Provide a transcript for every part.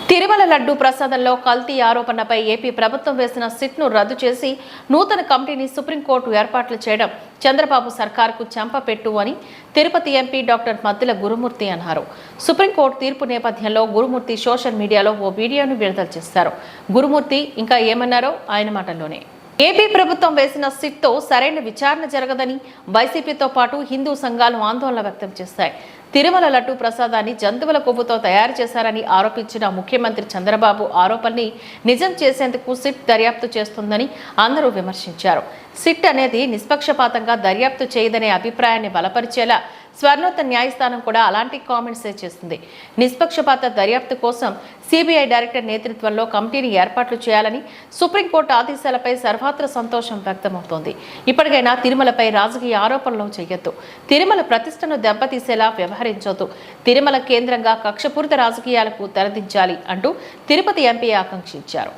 తిరుమల లడ్డు ప్రసాదంలో కల్తీ ఆరోపణపై ఏపీ ప్రభుత్వం వేసిన సిట్ను రద్దు చేసి నూతన కమిటీని సుప్రీంకోర్టు ఏర్పాట్లు చేయడం చంద్రబాబు సర్కార్కు చెంపపెట్టు అని తిరుపతి ఎంపీ డాక్టర్ మద్దిల గురుమూర్తి అన్నారు. సుప్రీంకోర్టు తీర్పు నేపథ్యంలో గురుమూర్తి సోషల్ మీడియాలో ఓ వీడియోను విడుదల చేశారు. గురుమూర్తి ఇంకా ఏమన్నారో ఆయన మాటల్లోనే. ఏపీ ప్రభుత్వం వేసిన సిట్తో సరైన విచారణ జరగదని వైసీపీతో పాటు హిందూ సంఘాలు ఆందోళన వ్యక్తం చేశాయి. తిరుమల లడ్డు ప్రసాదాన్ని జంతువుల కొవ్వుతో తయారు చేశారని ఆరోపించిన ముఖ్యమంత్రి చంద్రబాబు ఆరోపణని నిజం చేసేందుకు సిట్ దర్యాప్తు చేస్తుందని అందరూ విమర్శించారు. సిట్ అనేది నిష్పక్షపాతంగా దర్యాప్తు చేయదనే అభిప్రాయాన్ని బలపరిచేలా స్వర్ణోత్తర న్యాయస్థానం కూడా అలాంటి కామెంట్సే చేస్తుంది. నిష్పక్షపాత దర్యాప్తు కోసం సిబిఐ డైరెక్టర్ నేతృత్వంలో కమిటీని ఏర్పాట్లు చేయాలని సుప్రీంకోర్టు ఆదేశాలపై సర్వత్రా సంతోషం వ్యక్తమవుతోంది. ఇప్పటికైనా తిరుమలపై రాజకీయ ఆరోపణలు చేయొద్దు, తిరుమల ప్రతిష్టను దెబ్బతీసేలా వ్యవహరించొద్దు, తిరుమల కేంద్రంగా కక్షపూరిత రాజకీయాలకు తెరదించాలి అంటూ తిరుపతి ఎంపీ ఆకాంక్షించారు.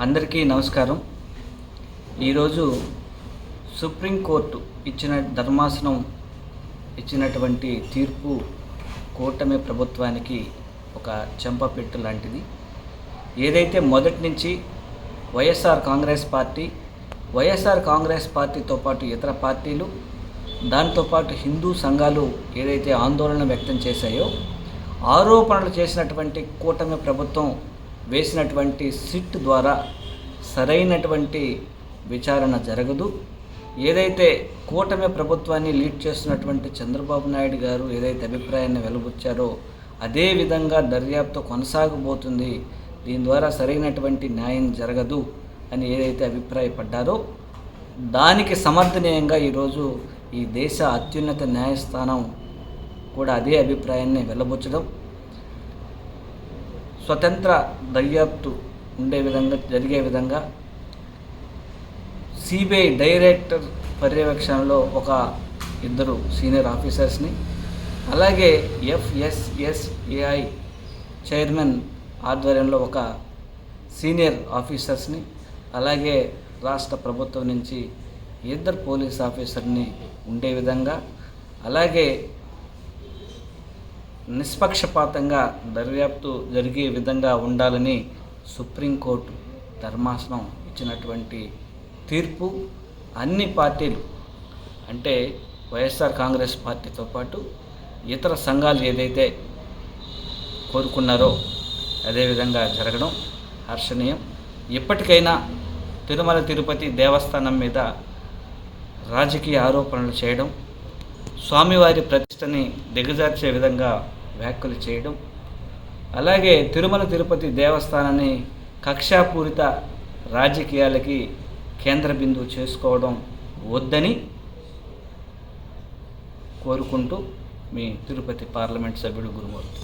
అందరికీ నమస్కారం. ఈరోజు సుప్రీంకోర్టు ఇచ్చిన ధర్మాసనం ఇచ్చినటువంటి తీర్పు కూటమి ప్రభుత్వానికి ఒక చెంపపెట్టు లాంటిది. ఏదైతే మొదటి నుంచి వైఎస్ఆర్ కాంగ్రెస్ పార్టీతో పాటు ఇతర పార్టీలు, దాంతోపాటు హిందూ సంఘాలు ఏదైతే ఆందోళన వ్యక్తం చేశాయో, ఆరోపణలు చేసినటువంటి కూటమి ప్రభుత్వం వేసినటువంటి సిట్ ద్వారా సరైనటువంటి విచారణ జరగదు. ఏదైతే కూటమి ప్రభుత్వాన్ని లీడ్ చేస్తున్నటువంటి చంద్రబాబు నాయుడు గారు ఏదైతే అభిప్రాయాన్ని వెలుబుచ్చారో అదే విధంగా దర్యాప్తు కొనసాగబోతుంది, దీని ద్వారా సరైనటువంటి న్యాయం జరగదు అని ఏదైతే అభిప్రాయపడ్డారో దానికి సమర్థనీయంగా ఈరోజు ఈ దేశ అత్యున్నత న్యాయస్థానం కూడా అదే అభిప్రాయాన్ని వెలుబుచ్చడం, స్వతంత్ర దర్యాప్తు జరిగే విధంగా సిబిఐ డైరెక్టర్ పర్యవేక్షణలో ఒక ఇద్దరు సీనియర్ ఆఫీసర్స్ని, అలాగే FSSAI చైర్మన్ ఆధ్వర్యంలో ఒక సీనియర్ ఆఫీసర్స్ని, అలాగే రాష్ట్ర ప్రభుత్వం నుంచి ఇద్దరు పోలీస్ ఆఫీసర్ని ఉండే విధంగా, అలాగే నిష్పక్షపాతంగా దర్యాప్తు జరిగే విధంగా ఉండాలని సుప్రీంకోర్టు ధర్మాసనం ఇచ్చినటువంటి తీర్పు అన్ని పార్టీలు అంటే వైఎస్ఆర్ కాంగ్రెస్ పార్టీతో పాటు ఇతర సంఘాలు ఏదైతే కోరుకున్నారో అదేవిధంగా జరగడం హర్షణీయం. ఇప్పటికైనా తిరుమల తిరుపతి దేవస్థానం మీద రాజకీయ ఆరోపణలు చేయడం, స్వామివారి ప్రతిష్టని దిగజార్చే విధంగా వ్యాఖ్యలు చేయడం, అలాగే తిరుమల తిరుపతి దేవస్థానాన్ని కక్షాపూరిత రాజకీయాలకి కేంద్ర బిందువు చేసుకోవడం వద్దని కోరుకుంటూ మీ తిరుపతి పార్లమెంట్ సభ్యుడు గురుమూర్తి.